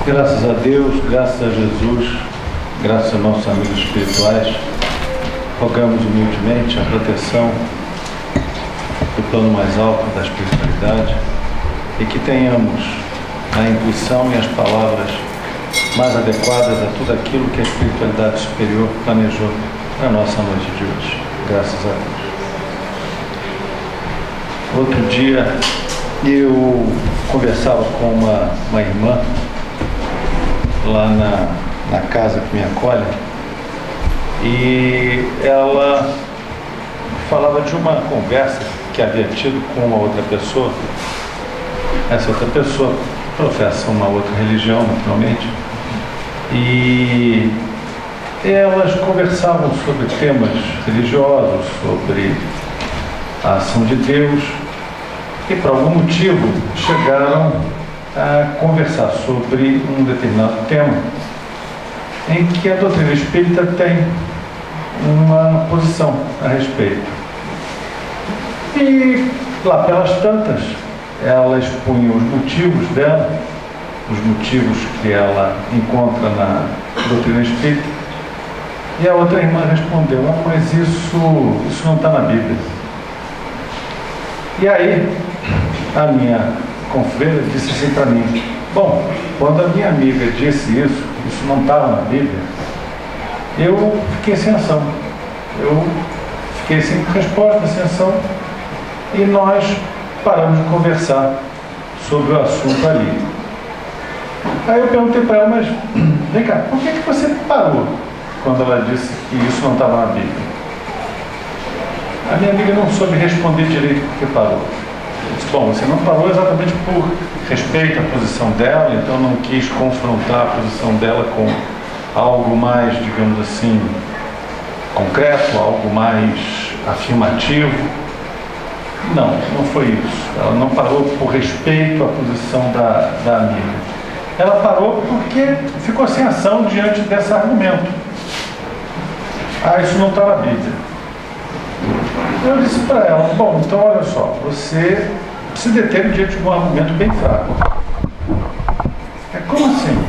Graças a Deus, graças a Jesus, graças aos nossos amigos espirituais, rogamos humildemente a proteção do plano mais alto da espiritualidade e que tenhamos a intuição e as palavras mais adequadas a tudo aquilo que a espiritualidade superior planejou na nossa noite de hoje. Graças a Deus. Outro dia eu conversava com uma irmã lá na casa que me acolhe, e ela falava de uma conversa que havia tido com uma outra pessoa. Essa outra pessoa professa uma outra religião, naturalmente, e elas conversavam sobre temas religiosos, sobre a ação de Deus, e por algum motivo chegaram a conversar sobre um determinado tema em que a doutrina espírita tem uma posição a respeito. E lá pelas tantas, ela expunha os motivos dela, os motivos que ela encontra na doutrina espírita, e a outra irmã respondeu: mas isso não está na Bíblia. E aí a minha confreira disse assim para mim: bom, quando a minha amiga disse isso não estava na Bíblia, eu fiquei sem ação, eu fiquei sem resposta, sem ação, e nós paramos de conversar sobre o assunto ali. Aí eu perguntei para ela: mas vem cá, por que você parou quando ela disse que isso não estava na Bíblia? A minha amiga não soube responder direito por que parou. Eu disse: bom, você não parou exatamente por respeito à posição dela, então não quis confrontar a posição dela com algo mais, digamos assim, concreto, algo mais afirmativo. Não foi isso. Ela não parou por respeito à posição da amiga. Ela parou porque ficou sem ação diante desse argumento. Isso não está na Bíblia. Eu disse para ela: bom, então olha só, você se deteve diante de um argumento bem fraco. Como assim?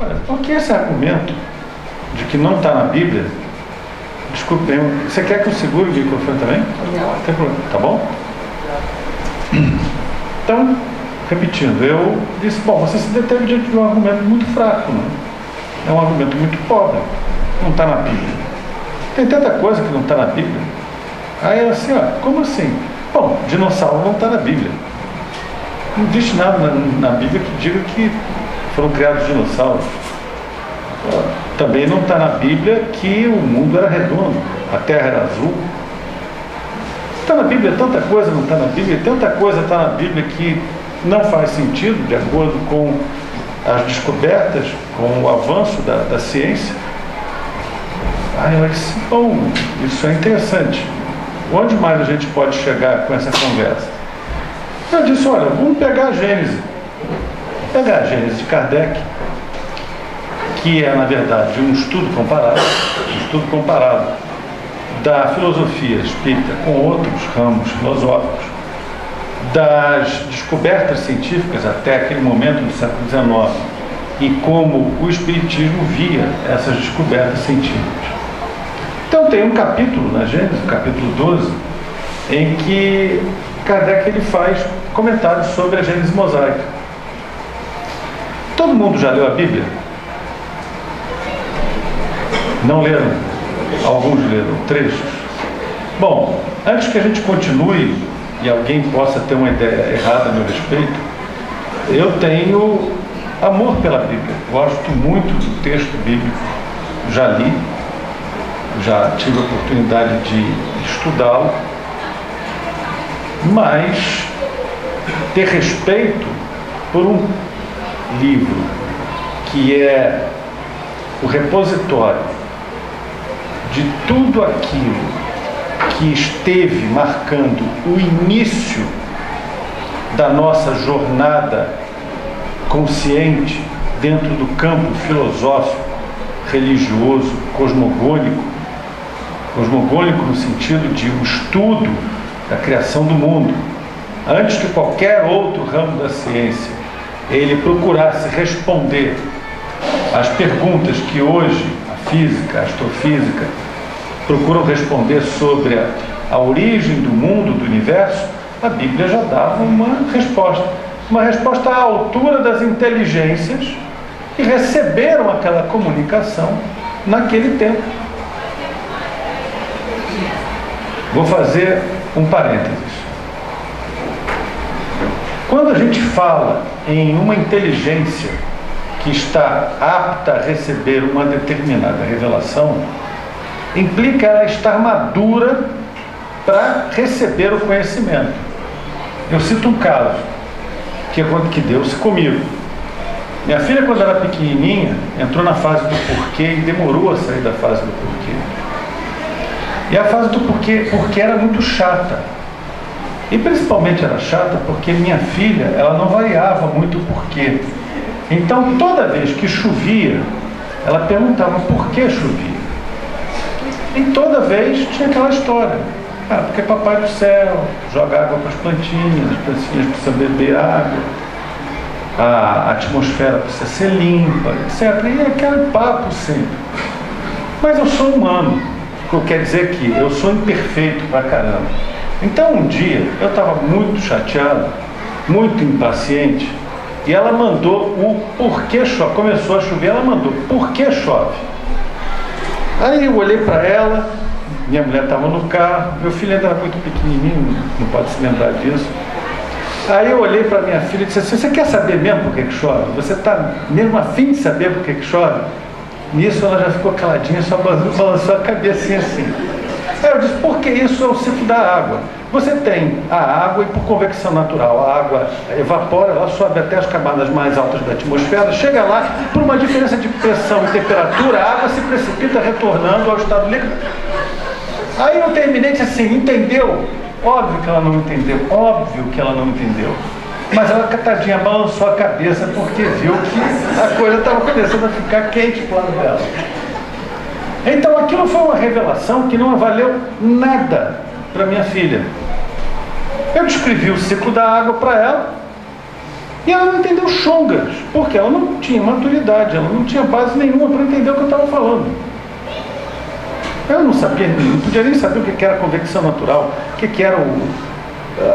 Olha, porque esse argumento de que não está na Bíblia... Desculpe, você quer que eu segure o microfone também? Não tem problema, tá bom? Então, repetindo, eu disse: bom, você se deteve diante de um argumento muito fraco, né? É um argumento muito pobre, não está na Bíblia. Tem tanta coisa que não está na Bíblia. Aí ela assim: como assim? Bom, dinossauro não está na Bíblia. Não existe nada na Bíblia que diga que foram criados dinossauros. Também não está na Bíblia que o mundo era redondo, a terra era azul. Está na Bíblia tanta coisa, não está na Bíblia, tanta coisa está na Bíblia que não faz sentido, de acordo com as descobertas, com o avanço da ciência. Aí ela disse: bom, isso é interessante. Onde mais a gente pode chegar com essa conversa? Eu disse: olha, vamos pegar a Gênese. Pegar a Gênese de Kardec, que é, na verdade, um estudo comparado da filosofia espírita com outros ramos filosóficos, das descobertas científicas até aquele momento do século XIX, e como o espiritismo via essas descobertas científicas. Então tem um capítulo na Gênesis, o capítulo 12, em que Kardec ele faz comentários sobre a Gênese mosaica. Todo mundo já leu a Bíblia? Não leram? Alguns leram trechos? Bom, antes que a gente continue e alguém possa ter uma ideia errada a meu respeito, eu tenho amor pela Bíblia, gosto muito do texto bíblico, já li, já tive a oportunidade de estudá-lo, mas ter respeito por um livro que é o repositório de tudo aquilo que esteve marcando o início da nossa jornada consciente dentro do campo filosófico, religioso, cosmogônico no sentido de um estudo da criação do mundo, antes que qualquer outro ramo da ciência ele procurasse responder às perguntas que hoje a física, a astrofísica, procuram responder sobre a origem do mundo, do universo, a Bíblia já dava uma resposta à altura das inteligências que receberam aquela comunicação naquele tempo. Vou fazer um parênteses. Quando a gente fala em uma inteligência que está apta a receber uma determinada revelação, implica ela estar madura para receber o conhecimento. Eu cito um caso que deu-se comigo. Minha filha, quando era pequenininha, entrou na fase do porquê e demorou a sair da fase do porquê. E a fase do porquê era muito chata. E principalmente era chata porque minha filha, ela não variava muito o porquê. Então, toda vez que chovia, ela perguntava por que chovia. E toda vez tinha aquela história. Porque papai do céu joga água para as plantinhas precisam beber água, a atmosfera precisa ser limpa, etc. E aquele papo sempre. Mas eu sou humano, o que quer dizer que eu sou imperfeito pra caramba. Então um dia eu estava muito chateado, muito impaciente, e ela mandou o porquê chove. Começou a chover, ela mandou por que chove. Aí eu olhei para ela, minha mulher estava no carro, meu filho ainda era muito pequenininho, não pode se lembrar disso. Aí eu olhei para minha filha e disse assim: você quer saber mesmo por que chove? Você está mesmo a fim de saber por que chove? Nisso ela já ficou caladinha, só balançou a cabecinha assim. Aí eu disse: porque isso é o ciclo da água. Você tem a água e por convecção natural a água evapora, ela sobe até as camadas mais altas da atmosfera, chega lá, por uma diferença de pressão e temperatura, a água se precipita retornando ao estado líquido. Aí eu terminei e disse assim: entendeu? Óbvio que ela não entendeu, óbvio que ela não entendeu. Mas ela, catadinha, balançou a cabeça porque viu que a coisa estava começando a ficar quente pro lado dela. Então aquilo foi uma revelação que não valeu nada para minha filha. Eu descrevi o ciclo da água para ela e ela não entendeu chongas, porque ela não tinha maturidade, ela não tinha base nenhuma para entender o que eu estava falando. Eu não sabia, não podia nem saber o que era convecção natural, o que era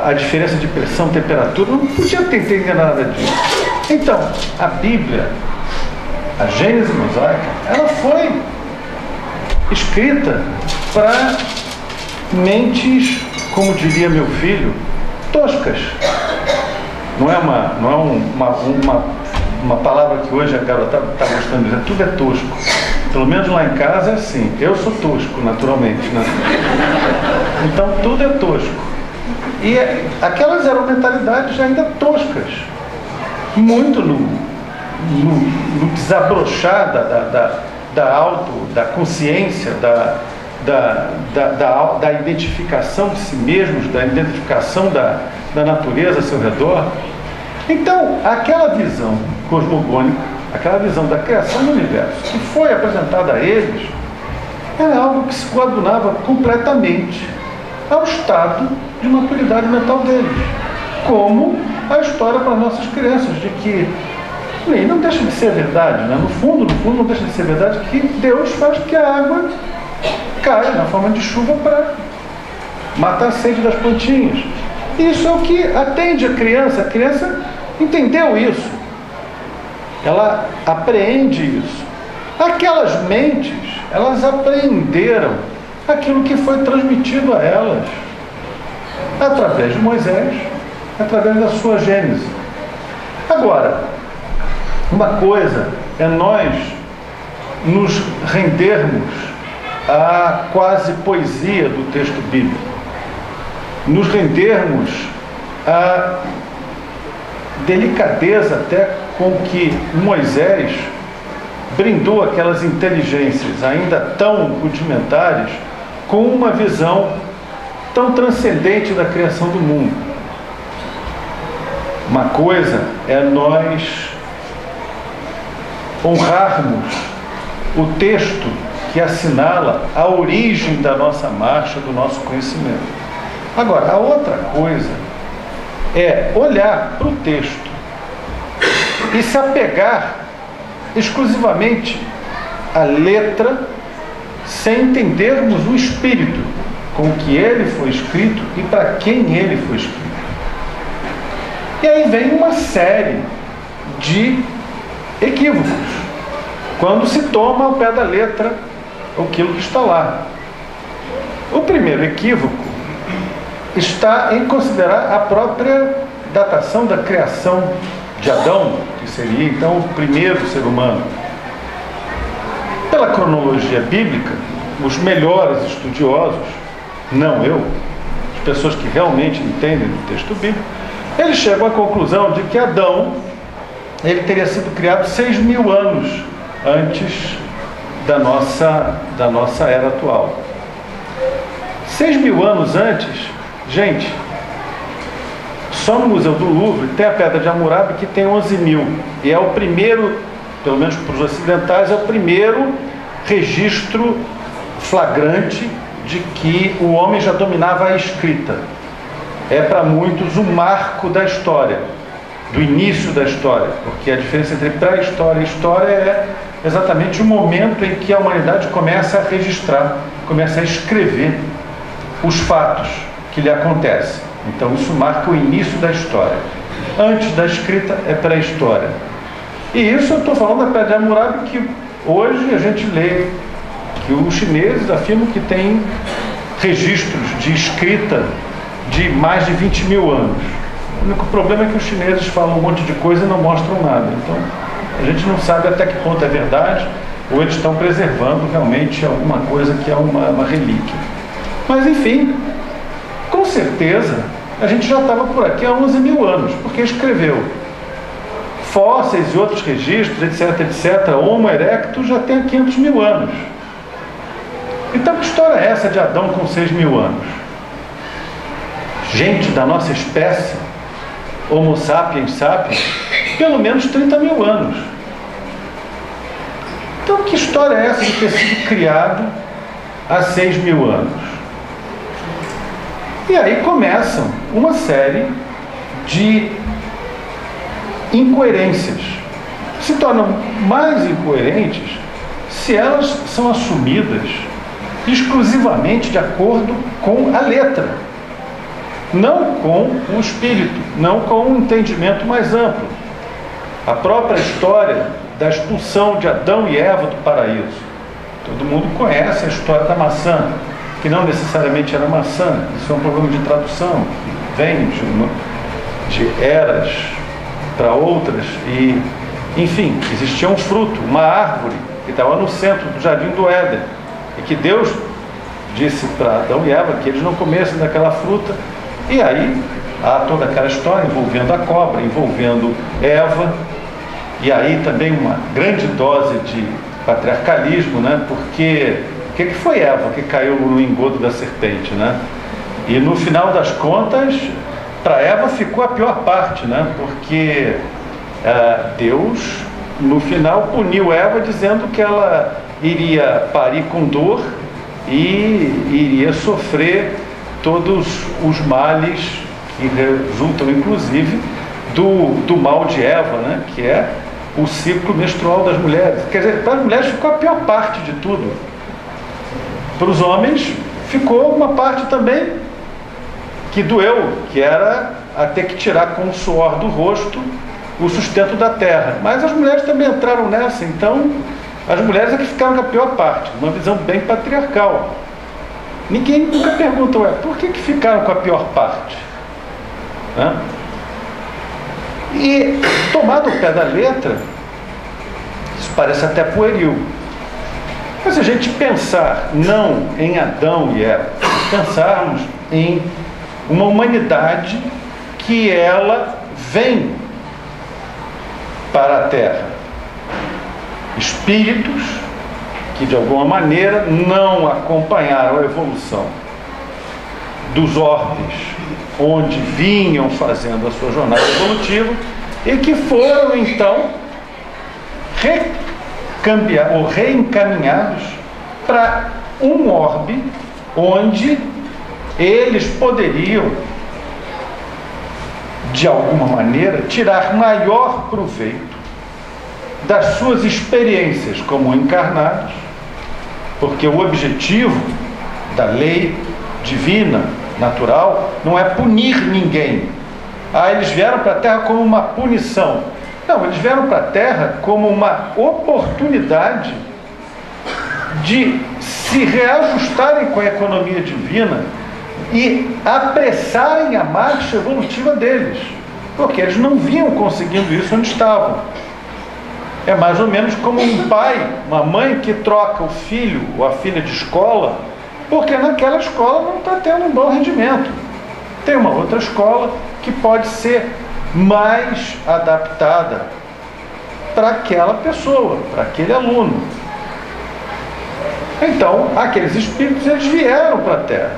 a diferença de pressão, temperatura, não podia entender nada disso. Então, a Bíblia, a Gênese mosaica, ela foi escrita para mentes, como diria meu filho, toscas. Não é uma palavra que hoje a garotada está gostando de dizer, tudo é tosco. Pelo menos lá em casa é assim. Eu sou tosco, naturalmente, né? Então tudo é tosco. E aquelas eram mentalidades ainda toscas. Muito no desabrochar da consciência, da identificação de si mesmos, da identificação da natureza ao seu redor. Então, aquela visão cosmogônica, aquela visão da criação do universo que foi apresentada a eles, era algo que se coadunava completamente ao estado de maturidade mental deles, como a história para nossas crianças, de que não deixa de ser verdade, né? No fundo não deixa de ser verdade que Deus faz que a água caia na forma de chuva para matar a sede das plantinhas. Isso é o que atende a criança entendeu isso, ela apreende isso. Aquelas mentes, elas apreenderam aquilo que foi transmitido a elas através de Moisés, através da sua Gênese. Agora, uma coisa é nós nos rendermos à quase poesia do texto bíblico, nos rendermos à delicadeza até com que Moisés brindou aquelas inteligências ainda tão rudimentares com uma visão tão transcendente da criação do mundo. Uma coisa é nós honrarmos o texto que assinala a origem da nossa marcha, do nosso conhecimento. Agora, a outra coisa é olhar para o texto e se apegar exclusivamente à letra, sem entendermos o espírito com que ele foi escrito e para quem ele foi escrito. E aí vem uma série de equívocos, quando se toma ao pé da letra aquilo que está lá. O primeiro equívoco está em considerar a própria datação da criação de Adão, que seria então o primeiro ser humano. Pela cronologia bíblica, os melhores estudiosos, não eu, as pessoas que realmente entendem do texto bíblico, eles chegam à conclusão de que Adão, ele teria sido criado 6.000 anos antes da nossa era atual. 6.000 anos antes, gente, só no Museu do Louvre tem a Pedra de Hammurabi, que tem 11.000, e é o primeiro, pelo menos para os ocidentais, é o primeiro registro flagrante de que o homem já dominava a escrita. É para muitos o marco da história, do início da história, porque a diferença entre pré-história e história é exatamente o momento em que a humanidade começa a registrar, começa a escrever os fatos que lhe acontecem. Então isso marca o início da história. Antes da escrita é pré-história. E isso eu estou falando da Pedra de Hammurabi, que hoje a gente lê que os chineses afirmam que tem registros de escrita de mais de 20.000 anos. O único problema é que os chineses falam um monte de coisa e não mostram nada. Então a gente não sabe até que ponto é verdade, ou eles estão preservando realmente alguma coisa que é uma relíquia. Mas enfim, com certeza a gente já estava por aqui há 11.000 anos, porque escreveu fósseis e outros registros, etc, etc. Homo erectus já tem 500.000 anos. Então que história é essa de Adão com 6.000 anos? Gente da nossa espécie, Homo sapiens sapiens, pelo menos 30.000 anos. Então que história é essa de ter sido criado há 6.000 anos? E aí começam uma série de incoerências. Se tornam mais incoerentes se elas são assumidas exclusivamente de acordo com a letra, não com o espírito, não com um entendimento mais amplo. A própria história da expulsão de Adão e Eva do paraíso. Todo mundo conhece a história da maçã, que não necessariamente era maçã, isso é um problema de tradução, vem de eras para outras, e, enfim, existia um fruto, uma árvore, que estava no centro do jardim do Éden, e que Deus disse para Adão e Eva que eles não comessem daquela fruta, e aí há toda aquela história envolvendo a cobra, envolvendo Eva, e aí também uma grande dose de patriarcalismo, né? Porque o que foi Eva que caiu no engodo da serpente, né? E no final das contas, para Eva ficou a pior parte, né? Porque Deus, no final, puniu Eva dizendo que ela iria parir com dor e iria sofrer todos os males que resultam, inclusive, do mal de Eva, né? Que é o ciclo menstrual das mulheres. Quer dizer, para as mulheres ficou a pior parte de tudo. Para os homens ficou uma parte também que doeu, que era a ter que tirar com o suor do rosto o sustento da terra. Mas as mulheres também entraram nessa, então as mulheres é que ficaram com a pior parte, uma visão bem patriarcal. Ninguém nunca pergunta, por que ficaram com a pior parte? Né? E, tomado o pé da letra, isso parece até pueril. Mas se a gente pensar não em Adão e Eva, pensarmos em uma humanidade que ela vem para a Terra. Espíritos que de alguma maneira não acompanharam a evolução dos orbes onde vinham fazendo a sua jornada evolutiva e que foram então reencaminhados para um orbe onde eles poderiam de alguma maneira tirar maior proveito das suas experiências como encarnados, porque o objetivo da lei divina, natural, não é punir ninguém. Eles vieram para a Terra como uma punição. Não, eles vieram para a Terra como uma oportunidade de se reajustarem com a economia divina e apressarem a marcha evolutiva deles, porque eles não vinham conseguindo isso onde estavam. É mais ou menos como um pai, uma mãe que troca o filho ou a filha de escola, porque naquela escola não está tendo um bom rendimento. Tem uma outra escola que pode ser mais adaptada para aquela pessoa, para aquele aluno. Então, aqueles espíritos, eles vieram para a Terra.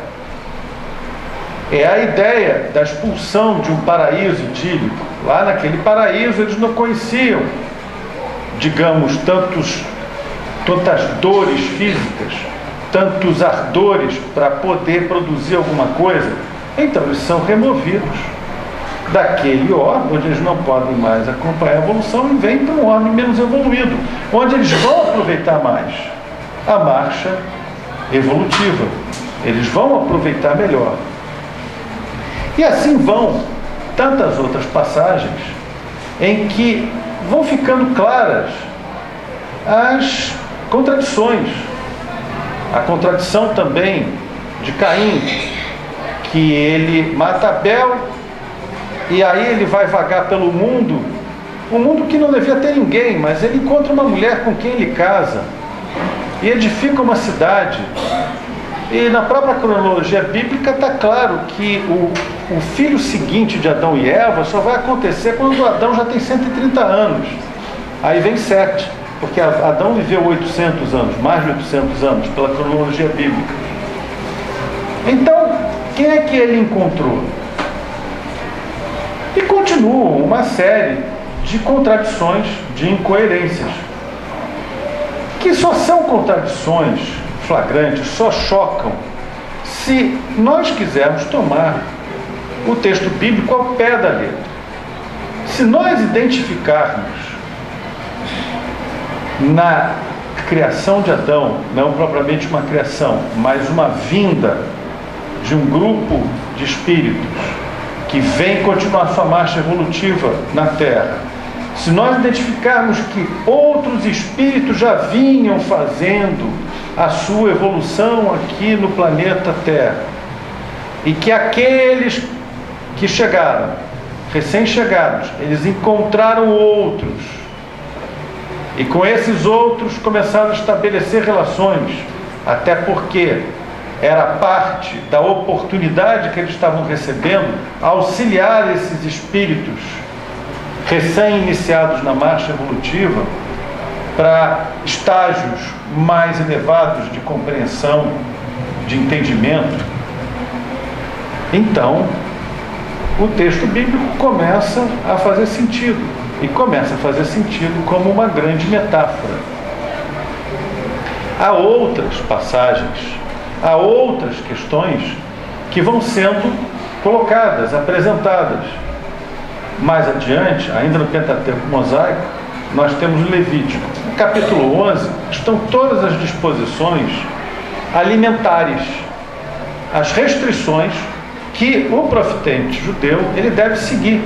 É a ideia da expulsão de um paraíso idílico. Lá naquele paraíso eles não conheciam, digamos, tantas dores físicas, tantos ardores para poder produzir alguma coisa. Então eles são removidos daquele orbe onde eles não podem mais acompanhar a evolução e vêm para um orbe menos evoluído, onde eles vão aproveitar mais a marcha evolutiva. Eles vão aproveitar melhor. E assim vão tantas outras passagens em que vão ficando claras as contradições. A contradição também de Caim, que ele mata Abel e aí ele vai vagar pelo mundo, um mundo que não devia ter ninguém, mas ele encontra uma mulher com quem ele casa e edifica uma cidade. E na própria cronologia bíblica está claro que o filho seguinte de Adão e Eva só vai acontecer quando Adão já tem 130 anos. Aí vem Sete, porque Adão viveu 800 anos, mais de 800 anos, pela cronologia bíblica. Então, quem é que ele encontrou? E continuam uma série de contradições, de incoerências, que só são contradições flagrantes, só chocam se nós quisermos tomar o texto bíblico ao pé da letra. Se nós identificarmos na criação de Adão, não propriamente uma criação, mas uma vinda de um grupo de espíritos que vem continuar sua marcha evolutiva na Terra, se nós identificarmos que outros espíritos já vinham fazendo a sua evolução aqui no planeta Terra, e que aqueles que chegaram, recém-chegados, eles encontraram outros, e com esses outros começaram a estabelecer relações, até porque era parte da oportunidade que eles estavam recebendo auxiliar esses espíritos recém-iniciados na marcha evolutiva para estágios mais elevados de compreensão, de entendimento. Então, o texto bíblico começa a fazer sentido, e começa a fazer sentido como uma grande metáfora. Há outras passagens, há outras questões que vão sendo colocadas, apresentadas. Mais adiante, ainda no Pentateuco Mosaico, nós temos o Levítico. No capítulo 11 estão todas as disposições alimentares, as restrições que o profetente judeu ele deve seguir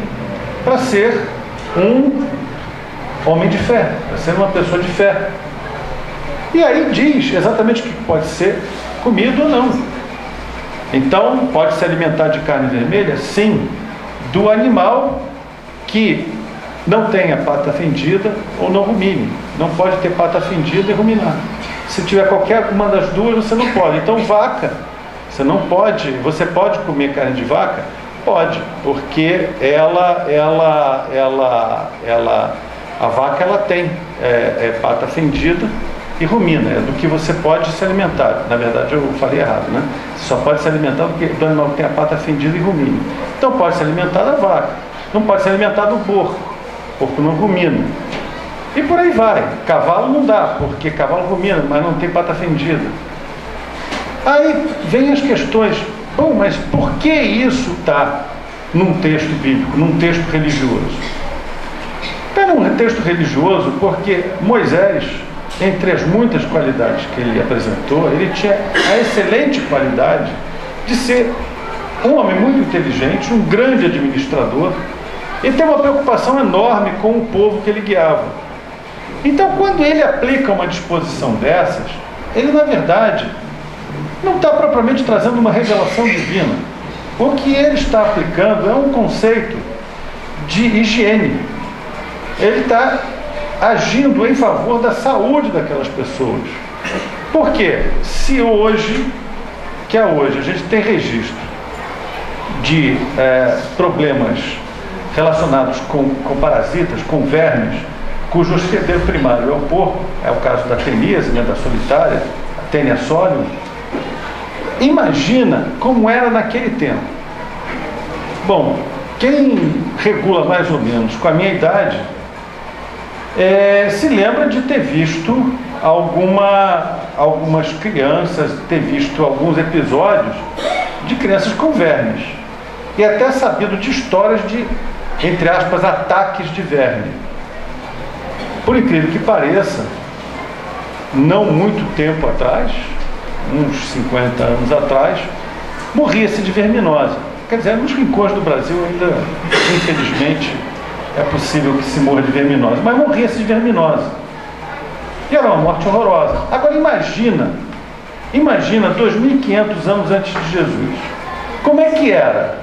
para ser um homem de fé, para ser uma pessoa de fé. E aí diz exatamente o que pode ser comido ou não. Então, pode se alimentar de carne vermelha? Sim, do animal que não tenha pata fendida ou não rumine. Não pode ter pata fendida e ruminar. Se tiver qualquer uma das duas, você não pode. Então, vaca, você não pode. Você pode comer carne de vaca? Pode, porque a vaca ela tem pata fendida e rumina, é do que você pode se alimentar. Na verdade, eu falei errado, né? Você só pode se alimentar do animal que tem a pata fendida e rumina. Então, pode se alimentar da vaca. Não pode se alimentar do porco. O porco não rumina. E por aí vai. Cavalo não dá, porque cavalo rumina, mas não tem pata fendida. Aí vem as questões. Bom, mas por que isso está num texto bíblico, num texto religioso? um texto religioso porque Moisés, entre as muitas qualidades que ele apresentou, ele tinha a excelente qualidade de ser um homem muito inteligente, um grande administrador, e ter uma preocupação enorme com o povo que ele guiava. Então, quando ele aplica uma disposição dessas, ele, na verdade, não está propriamente trazendo uma revelação divina. O que ele está aplicando é um conceito de higiene. Ele está agindo em favor da saúde daquelas pessoas. Por quê? Se hoje, a gente tem registro de problemas relacionados com parasitas, com vermes, cujo hospedeiro primário é o porco, é o caso da teníase, da solitária, a Taenia solium. Imagina como era naquele tempo. Bom, quem regula mais ou menos com a minha idade se lembra de ter visto algumas crianças, ter visto alguns episódios de crianças com vermes, e até sabido de histórias de, entre aspas, ataques de verme. Por incrível que pareça, não muito tempo atrás, uns 50 anos atrás, morria-se de verminose. Quer dizer, nos rincões do Brasil ainda, infelizmente, é possível que se morra de verminose, mas morria-se de verminose. E era uma morte horrorosa. Agora imagina 2.500 anos antes de Jesus. Como é que era?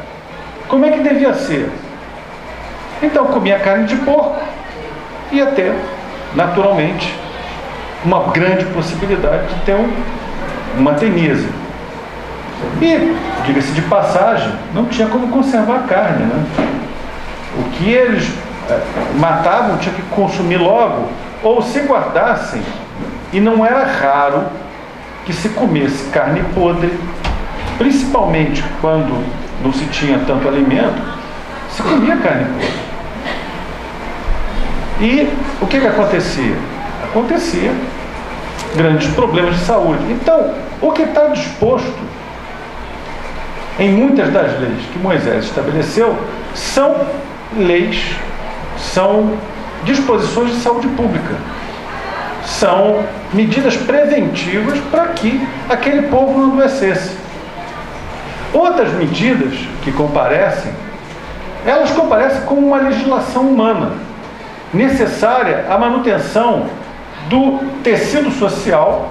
Como é que devia ser? Então comia carne de porco, ia ter, naturalmente, uma grande possibilidade de ter uma teníase. E, diga-se de passagem, não tinha como conservar a carne, né? O que eles matavam tinha que consumir logo, ou se guardassem, e não era raro que se comesse carne podre, principalmente quando não se tinha tanto alimento, se comia carne podre. E o que acontecia? Acontecia grandes problemas de saúde. Então, o que está disposto em muitas das leis que Moisés estabeleceu são leis, são disposições de saúde pública, são medidas preventivas para que aquele povo não adoecesse. Outras medidas que comparecem, elas comparecem com uma legislação humana necessária à manutenção do tecido social,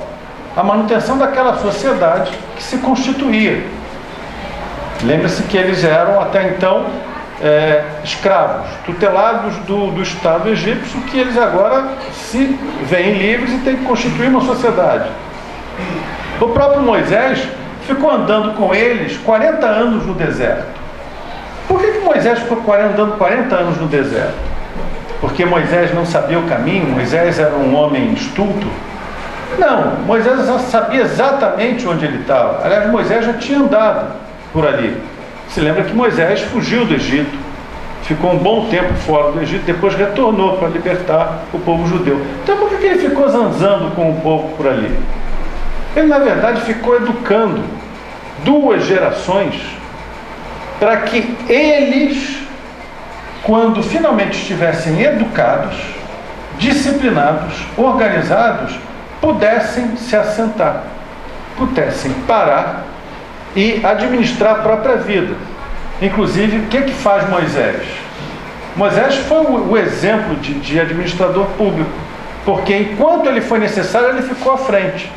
à manutenção daquela sociedade que se constituía. Lembre-se que eles eram até então escravos, tutelados do Estado egípcio, que eles agora se veem livres e têm que constituir uma sociedade. O próprio Moisés ficou andando com eles 40 anos no deserto. Por que Moisés ficou andando 40 anos no deserto? Porque Moisés não sabia o caminho? Moisés era um homem estulto? Não, Moisés já sabia exatamente onde ele estava. Aliás, Moisés já tinha andado por ali. Se lembra que Moisés fugiu do Egito, ficou um bom tempo fora do Egito, depois retornou para libertar o povo judeu. Então por que ele ficou zanzando com o povo por ali? Ele, na verdade, ficou educando 2 gerações para que eles, quando finalmente estivessem educados, disciplinados, organizados, pudessem se assentar, pudessem parar e administrar a própria vida. Inclusive, o que faz Moisés? Moisés foi o exemplo de administrador público, porque enquanto ele foi necessário, ele ficou à frente.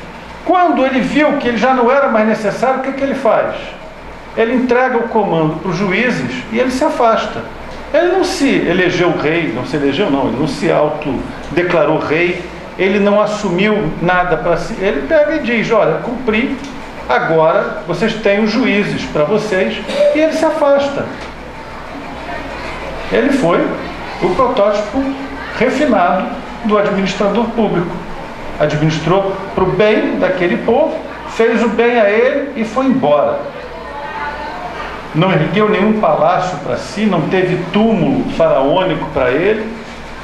Quando ele viu que ele já não era mais necessário, o que ele faz? Ele entrega o comando para os juízes e ele se afasta. Ele não se elegeu rei, não se elegeu não, ele não se autodeclarou rei, ele não assumiu nada para si. Ele pega e diz, olha, cumpri, agora vocês têm os juízes para vocês, e ele se afasta. Ele foi o protótipo refinado do administrador público. Administrou para o bem daquele povo, fez o bem a ele e foi embora. Não ergueu nenhum palácio para si, não teve túmulo faraônico para ele,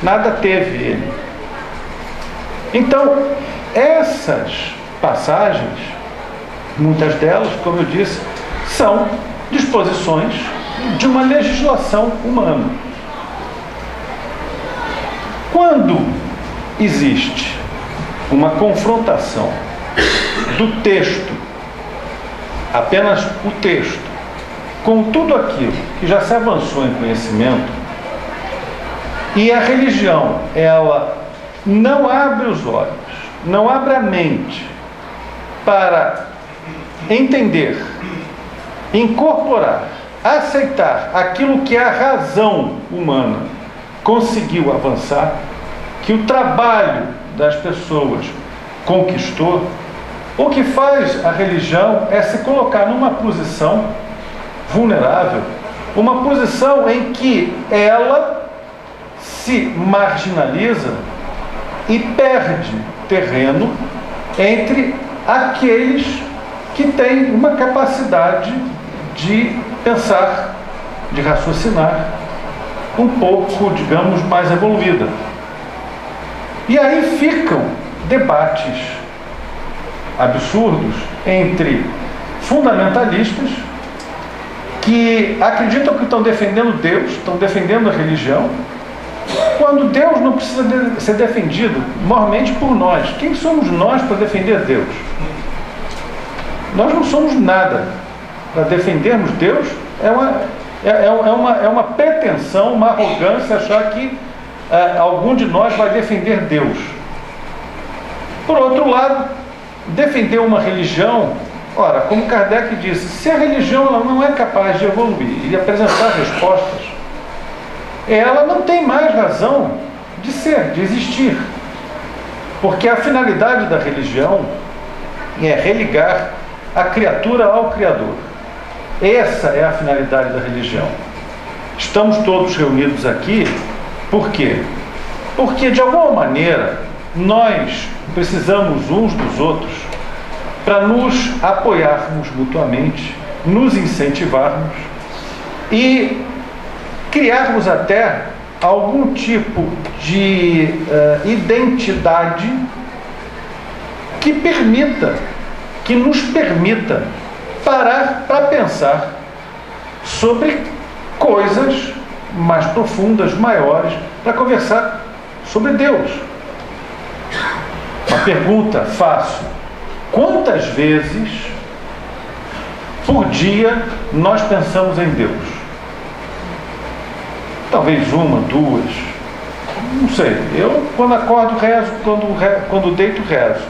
nada teve ele. Então, essas passagens, muitas delas, como eu disse, são disposições de uma legislação humana. Quando existe uma confrontação do texto, apenas o texto, com tudo aquilo que já se avançou em conhecimento, e a religião, ela não abre os olhos, não abre a mente para entender, incorporar, aceitar aquilo que a razão humana conseguiu avançar, que o trabalho das pessoas conquistou, o que faz a religião é se colocar numa posição vulnerável, uma posição em que ela se marginaliza e perde terreno entre aqueles que têm uma capacidade de pensar, de raciocinar um pouco, digamos, mais evoluída. E aí ficam debates absurdos entre fundamentalistas que acreditam que estão defendendo Deus, estão defendendo a religião, quando Deus não precisa ser defendido mormente por nós. Quem somos nós para defender Deus? Nós não somos nada. Para defendermos Deus é uma pretensão, uma arrogância achar que algum de nós vai defender Deus. Por outro lado, defender uma religião, ora, como Kardec disse, se a religião ela não é capaz de evoluir e apresentar respostas, ela não tem mais razão de ser, de existir. Porque a finalidade da religião é religar a criatura ao Criador. Essa é a finalidade da religião. Estamos todos reunidos aqui, por quê? Porque, de alguma maneira, nós precisamos uns dos outros para nos apoiarmos mutuamente, nos incentivarmos e criarmos até algum tipo de identidade que nos permita parar para pensar sobre coisas mais profundas, maiores, para conversar sobre Deus. Uma pergunta fácil: quantas vezes por dia nós pensamos em Deus? Talvez uma, duas, não sei. Eu, quando acordo, rezo, quando deito, rezo.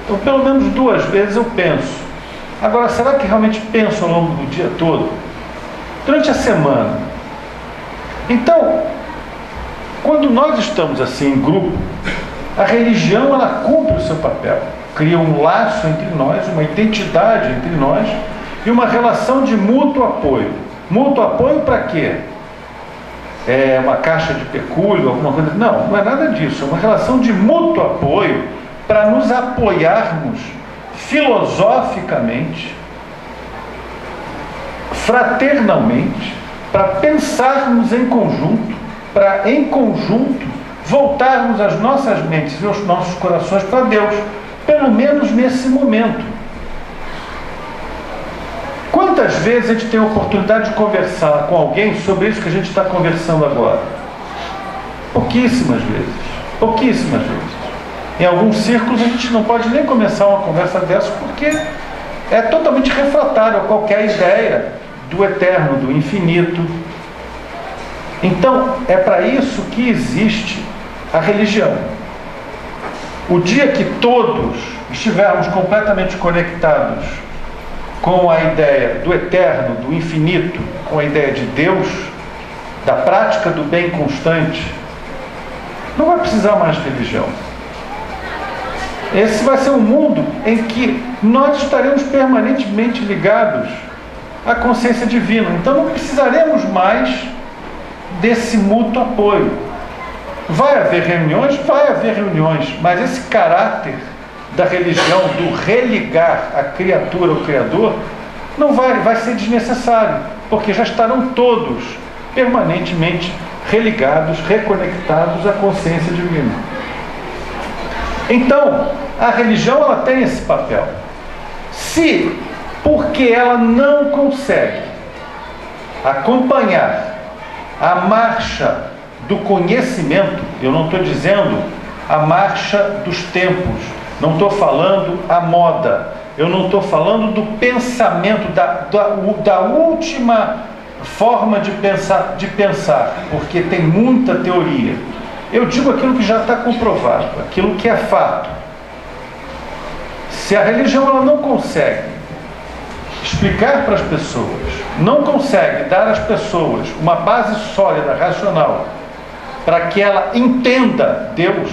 Então, pelo menos 2 vezes eu penso. Agora, será que realmente penso ao longo do dia todo? Durante a semana? Então, quando nós estamos assim em grupo, a religião ela cumpre o seu papel, cria um laço entre nós, uma identidade entre nós e uma relação de mútuo apoio. Mútuo apoio para quê? É uma caixa de pecúlio, alguma coisa? Não, não é nada disso. É uma relação de mútuo apoio para nos apoiarmos filosoficamente, fraternalmente, para pensarmos em conjunto, para em conjunto voltarmos as nossas mentes e os nossos corações para Deus, pelo menos nesse momento. Quantas vezes a gente tem a oportunidade de conversar com alguém sobre isso que a gente está conversando agora? Pouquíssimas vezes. Pouquíssimas vezes. Em alguns círculos a gente não pode nem começar uma conversa dessa porque é totalmente refratário a qualquer ideia do eterno, do infinito. Então, é para isso que existe a religião. O dia que todos estivermos completamente conectados com a ideia do eterno, do infinito, com a ideia de Deus, da prática do bem constante, não vai precisar mais de religião. Esse vai ser um mundo em que nós estaremos permanentemente ligados à consciência divina. Então não precisaremos mais desse mútuo apoio. Vai haver reuniões? Vai haver reuniões, mas esse caráter da religião, do religar a criatura ao Criador, não vai ser desnecessário, porque já estarão todos permanentemente religados, reconectados à consciência divina. Então, a religião ela tem esse papel. Se, porque ela não consegue acompanhar a marcha do conhecimento, eu não estou dizendo a marcha dos tempos, não estou falando a moda, eu não estou falando do pensamento, da última forma de pensar, porque tem muita teoria. Eu digo aquilo que já está comprovado, aquilo que é fato. Se a religião ela não consegue explicar para as pessoas, não consegue dar às pessoas uma base sólida, racional, para que ela entenda Deus,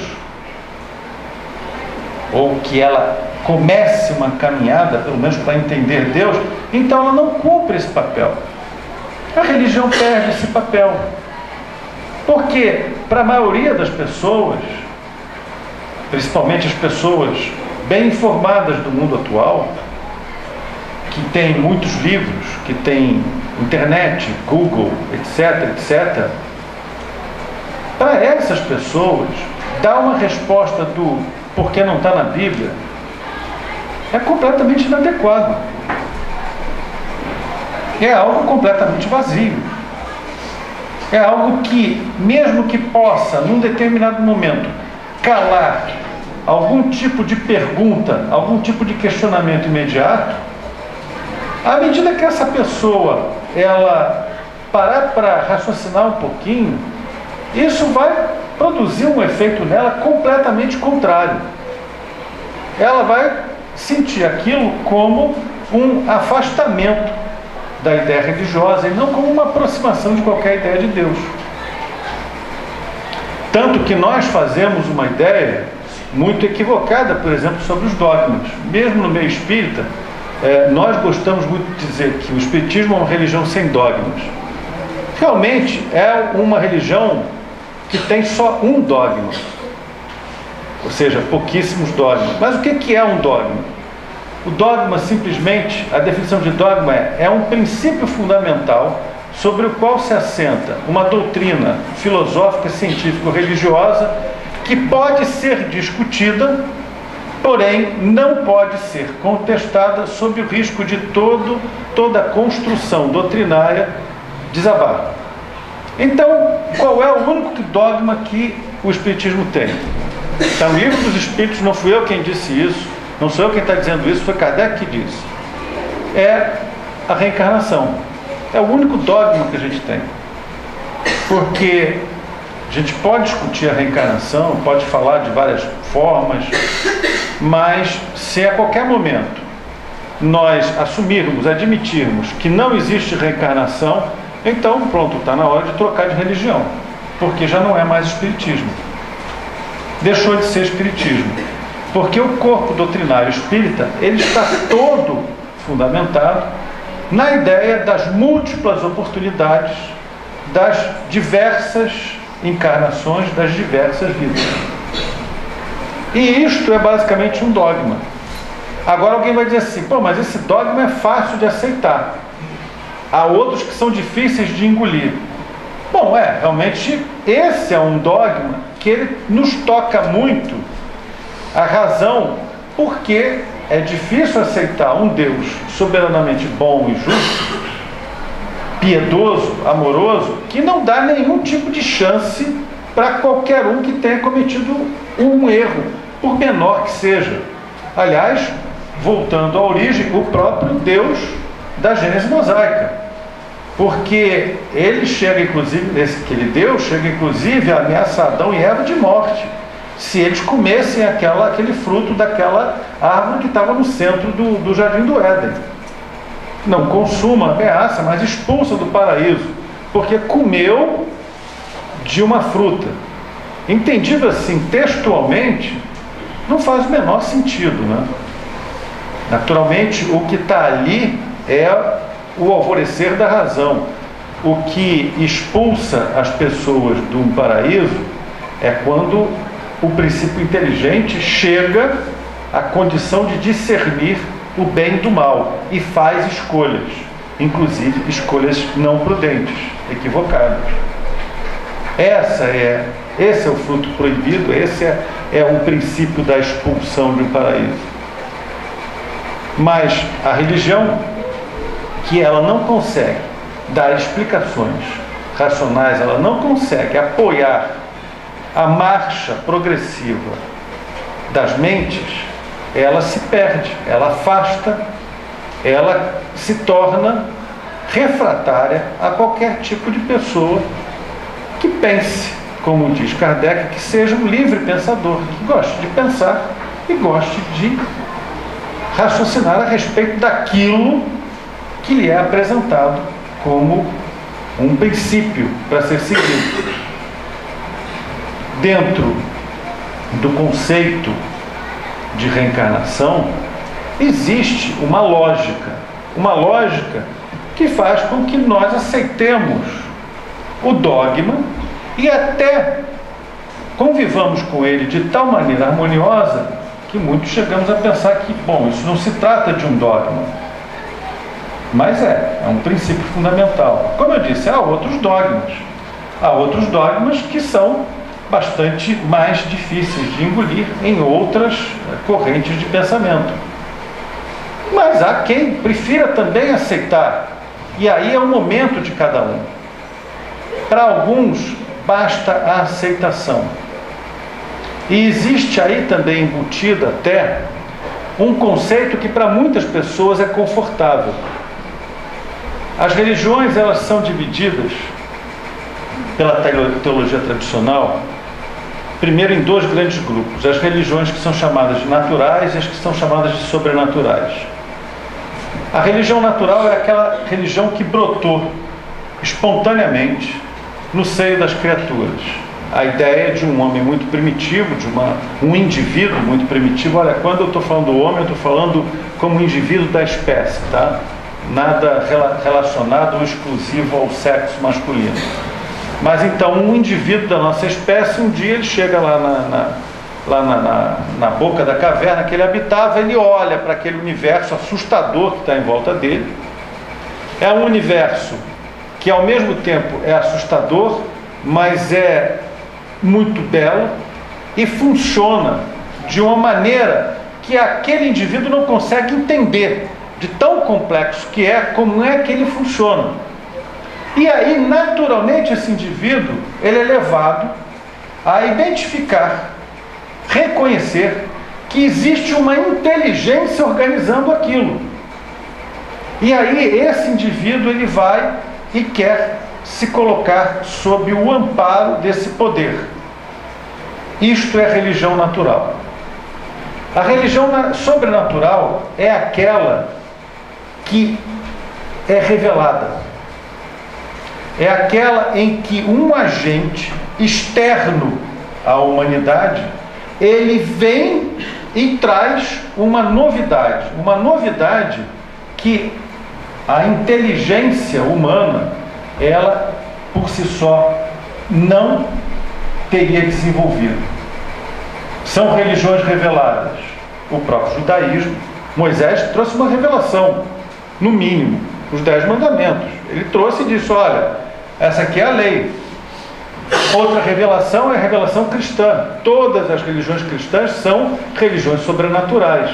ou que ela comece uma caminhada, pelo menos para entender Deus, então ela não cumpre esse papel. A religião perde esse papel. Porque, para a maioria das pessoas, principalmente as pessoas bem informadas do mundo atual, que tem muitos livros, que tem internet, Google, etc, etc, para essas pessoas, dar uma resposta do porquê não está na Bíblia é completamente inadequado. É algo completamente vazio. É algo que, mesmo que possa, num determinado momento, calar algum tipo de pergunta, algum tipo de questionamento imediato, à medida que essa pessoa ela parar para raciocinar um pouquinho, isso vai produzir um efeito nela completamente contrário. Ela vai sentir aquilo como um afastamento da ideia religiosa e não como uma aproximação de qualquer ideia de Deus. Tanto que nós fazemos uma ideia muito equivocada, por exemplo, sobre os dogmas. Mesmo no meio espírita, nós gostamos muito de dizer que o espiritismo é uma religião sem dogmas. Realmente é uma religião que tem só um dogma, ou seja, pouquíssimos dogmas. Mas o que é um dogma? O dogma, simplesmente, a definição de dogma é um princípio fundamental sobre o qual se assenta uma doutrina filosófica, científica ou religiosa que pode ser discutida, porém não pode ser contestada sob o risco de toda a construção doutrinária desabar. Então, qual é o único dogma que o Espiritismo tem? Está no Livro dos Espíritos, não fui eu quem disse isso, não sou eu quem está dizendo isso, foi Kardec que disse. É a reencarnação. É o único dogma que a gente tem. Porque a gente pode discutir a reencarnação, pode falar de várias formas, mas se a qualquer momento nós assumirmos, admitirmos que não existe reencarnação, então pronto, está na hora de trocar de religião, porque já não é mais espiritismo. Deixou de ser espiritismo. Porque o corpo doutrinário espírita, ele está todo fundamentado na ideia das múltiplas oportunidades, das diversas encarnações, das diversas vidas. E isto é basicamente um dogma. Agora alguém vai dizer assim, pô, mas esse dogma é fácil de aceitar. Há outros que são difíceis de engolir. Bom, realmente esse é um dogma que ele nos toca muito a razão porque é difícil aceitar um Deus soberanamente bom e justo, piedoso, amoroso, que não dá nenhum tipo de chance para qualquer um que tenha cometido um erro, por menor que seja. Aliás, voltando à origem, o próprio Deus da Gênese mosaica. Porque ele chega, inclusive, aquele Deus chega, inclusive, a ameaçar Adão e Eva de morte, se eles comessem aquele fruto daquela árvore que estava no centro do jardim do Éden. Não consuma, ameaça, mas expulsa do paraíso, porque comeu de uma fruta. Entendido assim, textualmente, não faz o menor sentido, né? Naturalmente, o que está ali é o alvorecer da razão. O que expulsa as pessoas de um paraíso é quando o princípio inteligente chega à condição de discernir o bem do mal e faz escolhas, inclusive escolhas não prudentes, equivocadas. Esse é o fruto proibido, esse é o princípio da expulsão de um paraíso. Mas a religião, que ela não consegue dar explicações racionais, ela não consegue apoiar a marcha progressiva das mentes, ela se perde, ela afasta, ela se torna refratária a qualquer tipo de pessoa que pense, como diz Kardec, que seja um livre pensador, que goste de pensar e goste de raciocinar a respeito daquilo que lhe é apresentado como um princípio para ser seguido. Dentro do conceito de reencarnação, existe uma lógica que faz com que nós aceitemos o dogma e até convivamos com ele de tal maneira harmoniosa que muitos chegamos a pensar que, bom, isso não se trata de um dogma, mas é um princípio fundamental. Como eu disse, há outros dogmas que são bastante mais difíceis de engolir em outras correntes de pensamento. Mas há quem prefira também aceitar, e aí é o momento de cada um. Para alguns, basta a aceitação. E existe aí também embutido até um conceito que para muitas pessoas é confortável. As religiões, elas são divididas pela teologia tradicional, primeiro em dois grandes grupos: as religiões que são chamadas de naturais e as que são chamadas de sobrenaturais. A religião natural é aquela religião que brotou espontaneamente no seio das criaturas. A ideia de um homem muito primitivo, de um indivíduo muito primitivo. Olha, quando eu estou falando do homem, eu estou falando como indivíduo da espécie, tá? Nada relacionado ou exclusivo ao sexo masculino. Mas então, um indivíduo da nossa espécie, um dia ele chega lá na boca da caverna que ele habitava, ele olha para aquele universo assustador que está em volta dele. É um universo que ao mesmo tempo é assustador, mas é muito belo e funciona de uma maneira que aquele indivíduo não consegue entender, de tão complexo que é, como é que ele funciona. E aí, naturalmente, esse indivíduo, ele é levado a identificar, reconhecer que existe uma inteligência organizando aquilo. E aí, esse indivíduo, ele vai e quer se colocar sob o amparo desse poder. Isto é a religião natural. A religião sobrenatural é aquela que é revelada. É aquela em que um agente externo à humanidade, ele vem e traz uma novidade que a inteligência humana, ela por si só não teria desenvolvido. São religiões reveladas. O próprio judaísmo, Moisés trouxe uma revelação, no mínimo, os 10 mandamentos. Ele trouxe e disse: olha, essa aqui é a lei. Outra revelação é a revelação cristã. Todas as religiões cristãs são religiões sobrenaturais,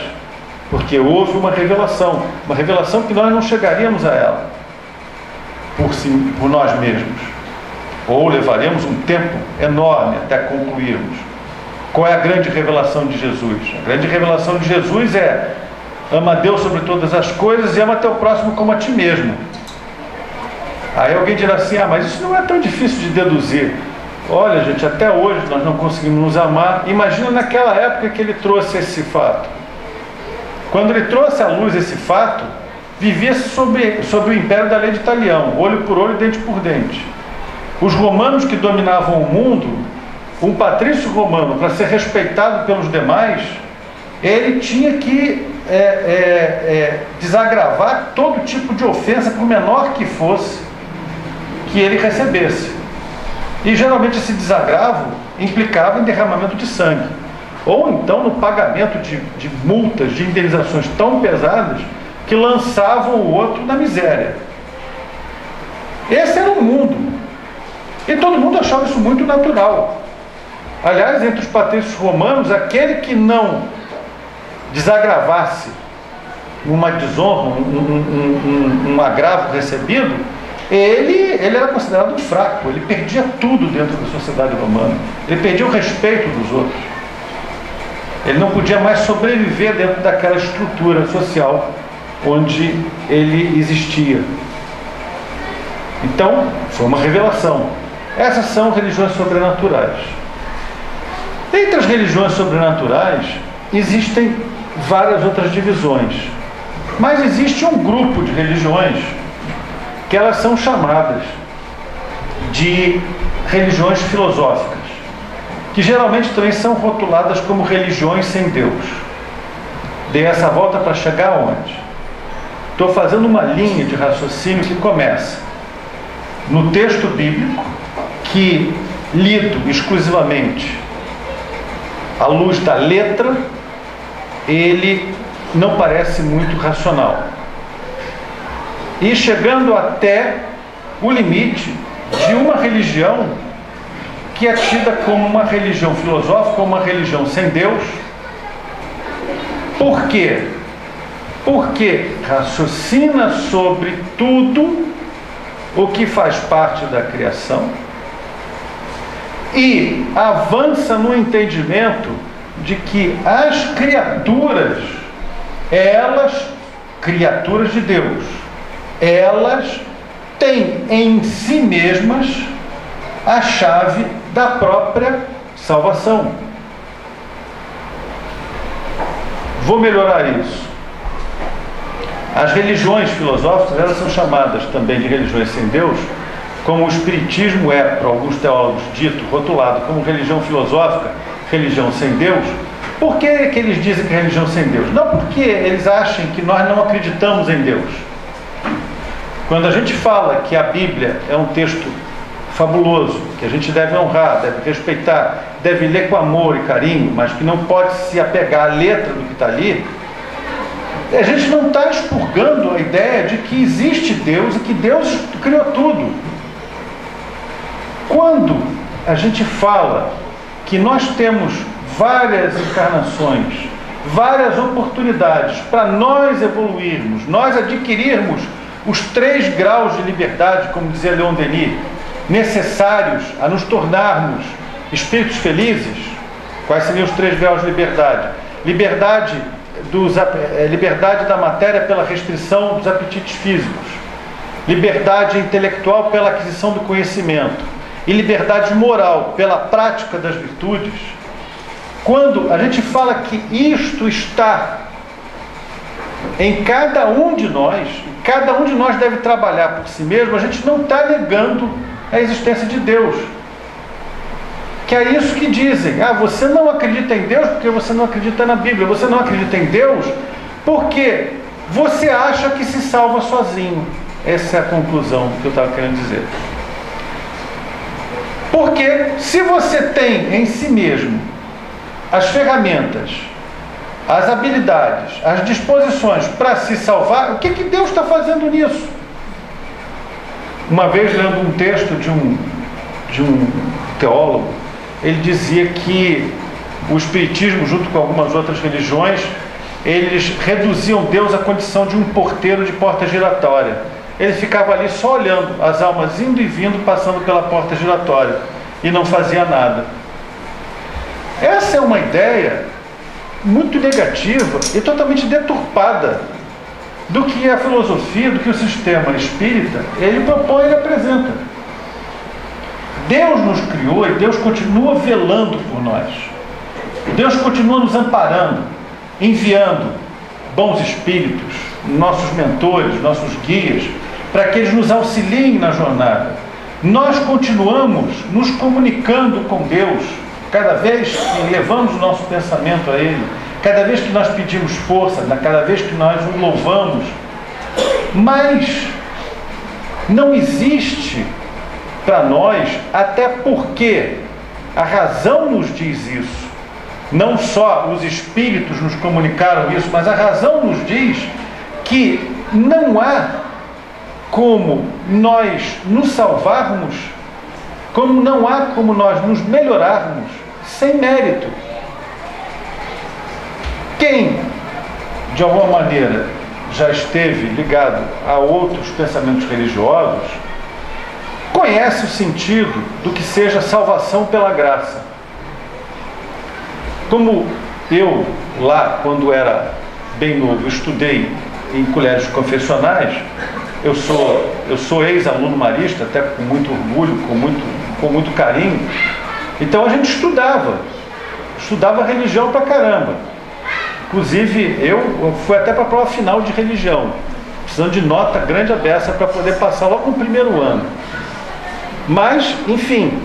porque houve uma revelação que nós não chegaríamos a ela por nós mesmos, ou levaríamos um tempo enorme até concluirmos. Qual é a grande revelação de Jesus? A grande revelação de Jesus é: ama a Deus sobre todas as coisas e ama teu próximo como a ti mesmo. Aí alguém dirá assim: ah, mas isso não é tão difícil de deduzir. Olha, gente, até hoje nós não conseguimos nos amar. Imagina naquela época que ele trouxe esse fato. Quando ele trouxe à luz esse fato, vivia-se sob o império da lei de Talião, olho por olho, dente por dente. Os romanos que dominavam o mundo, um patrício romano, para ser respeitado pelos demais, ele tinha que desagravar todo tipo de ofensa, por menor que fosse, que ele recebesse. E geralmente esse desagravo implicava em derramamento de sangue, ou então no pagamento de multas, de indenizações tão pesadas que lançavam o outro na miséria. Esse era o mundo, e todo mundo achava isso muito natural. Aliás, entre os patrícios romanos, aquele que não desagravasse uma desonra, um agravo recebido, ele era considerado um fraco, ele perdia tudo dentro da sociedade romana, ele perdia o respeito dos outros, ele não podia mais sobreviver dentro daquela estrutura social onde ele existia. Então, foi uma revelação. Essas são religiões sobrenaturais. Entre as religiões sobrenaturais, existem várias outras divisões, mas existe um grupo de religiões que elas são chamadas de religiões filosóficas, que geralmente também são rotuladas como religiões sem Deus. Dei essa volta para chegar aonde? Estou fazendo uma linha de raciocínio que começa no texto bíblico, que, lido exclusivamente à luz da letra, ele não parece muito racional. E chegando até o limite de uma religião que é tida como uma religião filosófica, uma religião sem Deus. Por quê? Porque raciocina sobre tudo o que faz parte da criação e avança no entendimento de que as criaturas, criaturas de Deus, elas têm em si mesmas a chave da própria salvação. Vou melhorar isso. As religiões filosóficas, elas são chamadas também de religiões sem Deus, como o Espiritismo é, por alguns teólogos, dito, rotulado como religião filosófica, religião sem Deus. Por que eles dizem que é religião sem Deus? Não porque eles acham que nós não acreditamos em Deus. Quando a gente fala que a Bíblia é um texto fabuloso, que a gente deve honrar, deve respeitar, deve ler com amor e carinho, mas que não pode se apegar à letra do que está ali, a gente não está expurgando a ideia de que existe Deus e que Deus criou tudo. Quando a gente fala que nós temos várias encarnações, várias oportunidades para nós evoluirmos, nós adquirirmos os 3 graus de liberdade, como dizia Leon Denis, necessários a nos tornarmos espíritos felizes. Quais seriam os 3 graus de liberdade? Liberdade da matéria pela restrição dos apetites físicos, liberdade intelectual pela aquisição do conhecimento e liberdade moral pela prática das virtudes. Quando a gente fala que isto está em cada um de nós deve trabalhar por si mesmo, a gente não está negando a existência de Deus. Que é isso que dizem: você não acredita em Deus porque você não acredita na Bíblia, você não acredita em Deus porque você acha que se salva sozinho. Essa é a conclusão que eu estava querendo dizer. Porque se você tem em si mesmo as ferramentas, as habilidades, as disposições para se salvar, o que Deus está fazendo nisso? Uma vez, lendo um texto de um teólogo, ele dizia que o Espiritismo, junto com algumas outras religiões, eles reduziam Deus à condição de um porteiro de porta giratória. Ele ficava ali só olhando as almas indo e vindo, passando pela porta giratória, e não fazia nada. Essa é uma ideia muito negativa e totalmente deturpada do que a filosofia, do que o sistema espírita, ele propõe e apresenta. Deus nos criou e Deus continua velando por nós. Deus continua nos amparando, enviando bons espíritos, nossos mentores, nossos guias, para que eles nos auxiliem na jornada. Nós continuamos nos comunicando com Deus, cada vez que levamos o nosso pensamento a Ele, cada vez que nós pedimos força, cada vez que nós o louvamos. Mas não existe para nós, até porque a razão nos diz isso. Não só os espíritos nos comunicaram isso, mas a razão nos diz que não há como nós nos salvarmos, como não há como nós nos melhorarmos sem mérito. Quem, de alguma maneira, já esteve ligado a outros pensamentos religiosos, conhece o sentido do que seja salvação pela graça. Como eu, lá, quando era bem novo, estudei em colégios confessionais, eu sou ex-aluno marista, até com muito orgulho, com muito carinho. Então a gente estudava religião pra caramba. Inclusive, eu fui até para a prova final de religião, precisando de nota grande a beça para poder passar logo no primeiro ano. Mas, enfim,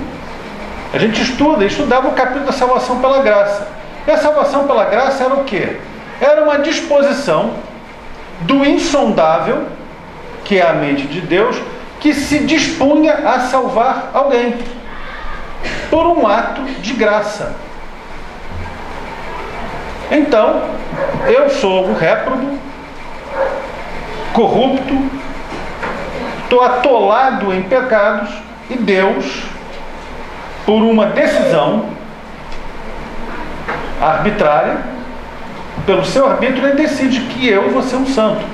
a gente estudava o capítulo da salvação pela graça. E a salvação pela graça era o quê? Era uma disposição do insondável, que é a mente de Deus, que se dispunha a salvar alguém por um ato de graça. Então, eu sou um réprobo, corrupto, estou atolado em pecados, e Deus, por uma decisão arbitrária, pelo seu arbítrio, ele decide que eu vou ser um santo.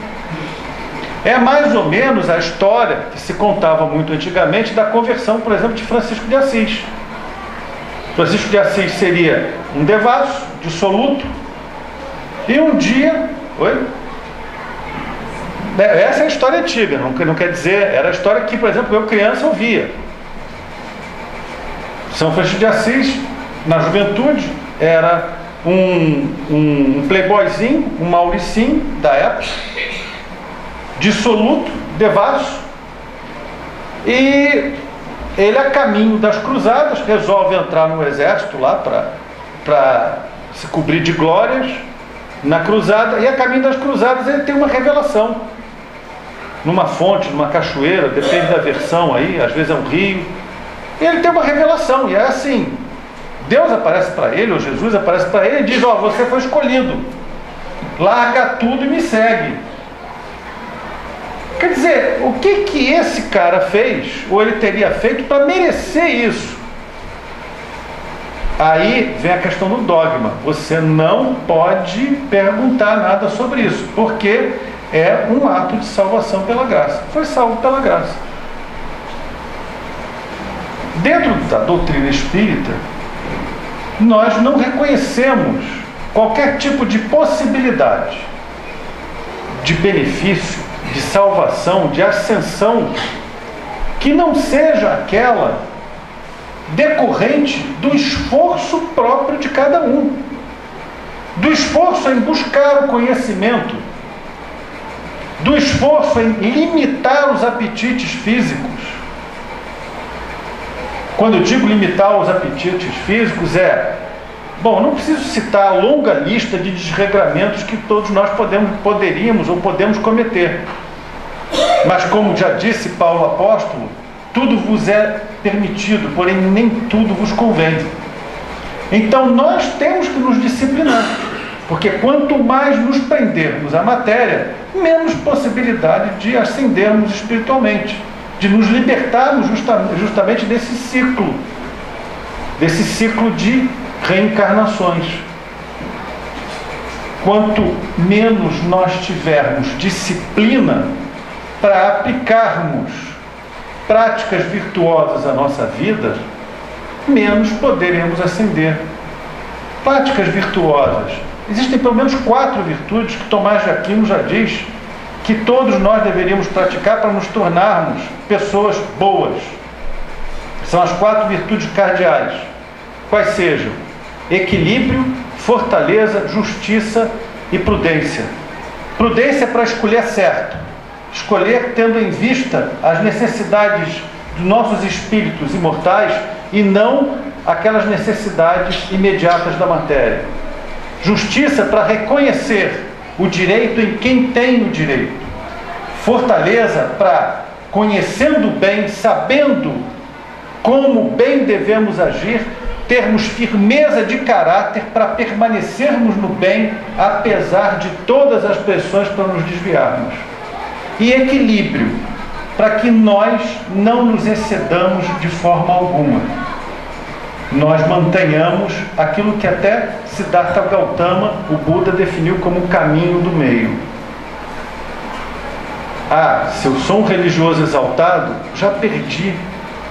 É mais ou menos a história que se contava muito antigamente da conversão, por exemplo, de Francisco de Assis. Francisco de Assis seria um devasso, dissoluto, e um dia... Oi? Essa é a história antiga, não quer dizer... Era a história que, por exemplo, eu criança ouvia. São Francisco de Assis, na juventude, era um playboyzinho, um mauricinho da época, dissoluto, devasso, e ele, a caminho das cruzadas, resolve entrar no exército lá para se cobrir de glórias na cruzada, e a caminho das cruzadas ele tem uma revelação numa fonte, numa cachoeira, depende da versão aí, às vezes é um rio, e ele tem uma revelação, e é assim: Deus aparece para ele, ou Jesus aparece para ele e diz: ó, você foi escolhido, larga tudo e me segue. Quer dizer, o que esse cara fez, ou ele teria feito, para merecer isso? Aí vem a questão do dogma. Você não pode perguntar nada sobre isso, porque é um ato de salvação pela graça. Foi salvo pela graça. Dentro da doutrina espírita, nós não reconhecemos qualquer tipo de possibilidade de benefício, de salvação, de ascensão, que não seja aquela decorrente do esforço próprio de cada um, do esforço em buscar o conhecimento, do esforço em limitar os apetites físicos. Quando eu digo limitar os apetites físicos, não preciso citar a longa lista de desregramentos que todos nós poderíamos ou podemos cometer. Mas, como já disse Paulo apóstolo, tudo vos é permitido, porém nem tudo vos convém. Então nós temos que nos disciplinar, porque quanto mais nos prendermos à matéria, menos possibilidade de ascendermos espiritualmente, de nos libertarmos justamente desse ciclo de reencarnações. Quanto menos nós tivermos disciplina para aplicarmos práticas virtuosas à nossa vida, menos poderemos ascender. Práticas virtuosas. Existem pelo menos 4 virtudes que Tomás de Aquino já diz que todos nós deveríamos praticar para nos tornarmos pessoas boas. São as 4 virtudes cardeais. Quais sejam? Equilíbrio, fortaleza, justiça e prudência. Prudência para escolher certo. Escolher tendo em vista as necessidades dos nossos espíritos imortais e não aquelas necessidades imediatas da matéria. Justiça para reconhecer o direito em quem tem o direito. Fortaleza para, conhecendo bem, sabendo como bem devemos agir, termos firmeza de caráter para permanecermos no bem, apesar de todas as pressões para nos desviarmos. E equilíbrio, para que nós não nos excedamos de forma alguma. Nós mantenhamos aquilo que até Siddhartha Gautama, o Buda, definiu como o caminho do meio. Se eu sou um religioso exaltado, já perdi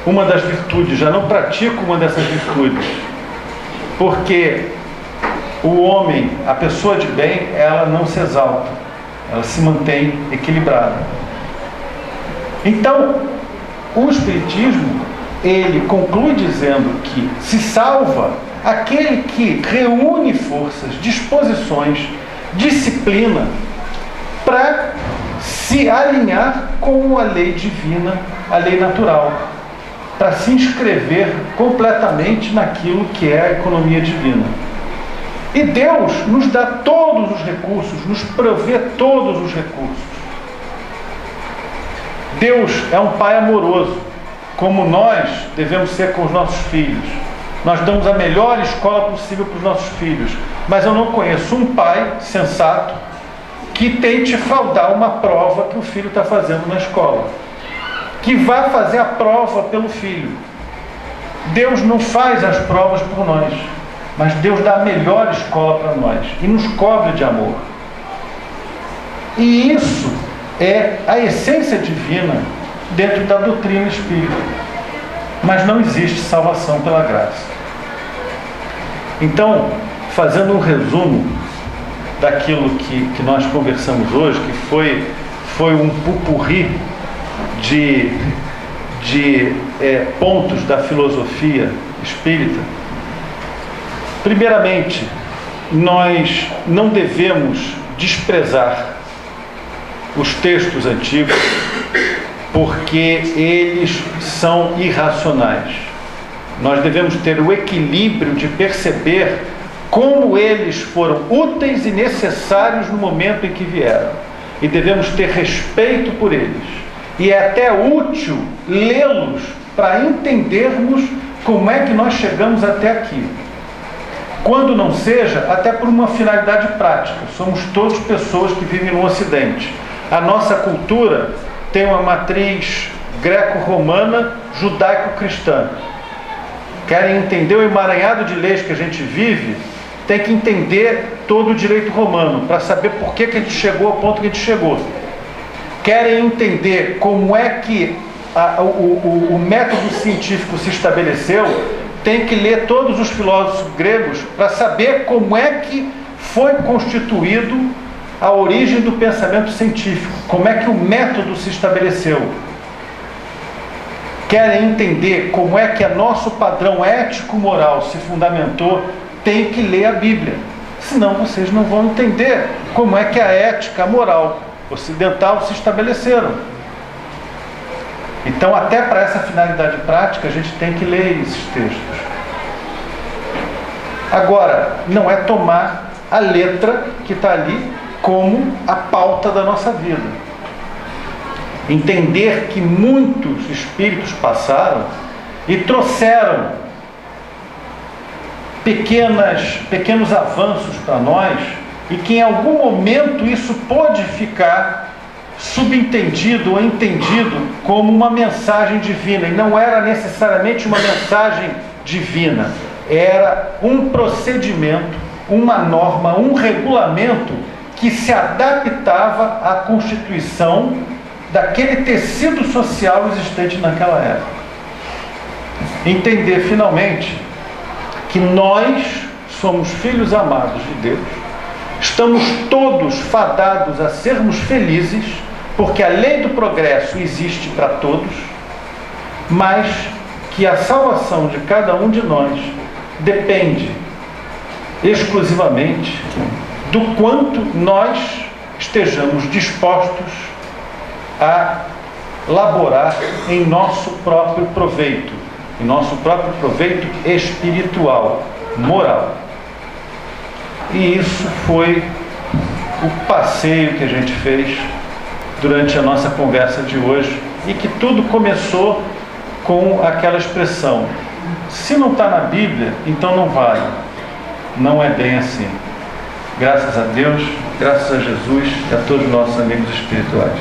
uma das virtudes, já não pratico uma dessas virtudes, porque o homem, a pessoa de bem, ela não se exalta, ela se mantém equilibrada. Então, o Espiritismo, ele conclui dizendo que se salva aquele que reúne forças, disposições, disciplina, para se alinhar com a lei divina, a lei natural, para se inscrever completamente naquilo que é a economia divina. E Deus nos dá todos os recursos, nos provê todos os recursos. Deus é um Pai amoroso, como nós devemos ser com os nossos filhos. Nós damos a melhor escola possível para os nossos filhos, mas eu não conheço um pai sensato que tente fraudar uma prova que o filho está fazendo na escola, que vá fazer a prova pelo filho. Deus não faz as provas por nós, mas Deus dá a melhor escola para nós e nos cobre de amor. E isso é a essência divina dentro da doutrina espírita. Mas não existe salvação pela graça. Então, fazendo um resumo daquilo que nós conversamos hoje, que foi um pupurri de pontos da filosofia espírita. Primeiramente, nós não devemos desprezar os textos antigos, porque eles são irracionais. Nós devemos ter o equilíbrio de perceber como eles foram úteis e necessários no momento em que vieram. E devemos ter respeito por eles. E é até útil lê-los para entendermos como é que nós chegamos até aqui. Quando não seja, até por uma finalidade prática. Somos todos pessoas que vivem no Ocidente. A nossa cultura tem uma matriz greco-romana, judaico-cristã. Querem entender o emaranhado de leis que a gente vive, tem que entender todo o direito romano, para saber por que a gente chegou ao ponto que a gente chegou. Querem entender como é que o método científico se estabeleceu, tem que ler todos os filósofos gregos para saber como é que foi constituído a origem do pensamento científico, como é que o método se estabeleceu. Querem entender como é que o nosso padrão ético-moral se fundamentou, tem que ler a Bíblia. Senão vocês não vão entender como é que a ética, a moral ocidental se estabeleceram. Então, até para essa finalidade prática, a gente tem que ler esses textos. Agora, não é tomar a letra que está ali como a pauta da nossa vida. Entender que muitos espíritos passaram e trouxeram pequenos avanços para nós, e que em algum momento isso pode ficar subentendido ou entendido como uma mensagem divina, e não era necessariamente uma mensagem divina, era um procedimento, uma norma, um regulamento que se adaptava à constituição daquele tecido social existente naquela época. Entender finalmente que nós somos filhos amados de Deus, estamos todos fadados a sermos felizes, porque a lei do progresso existe para todos, mas que a salvação de cada um de nós depende exclusivamente do quanto nós estejamos dispostos a laborar em nosso próprio proveito, em nosso próprio proveito espiritual, moral. E isso foi o passeio que a gente fez durante a nossa conversa de hoje, e que tudo começou com aquela expressão: se não está na Bíblia, então não vale. Não é bem assim. Graças a Deus, graças a Jesus e a todos os nossos amigos espirituais.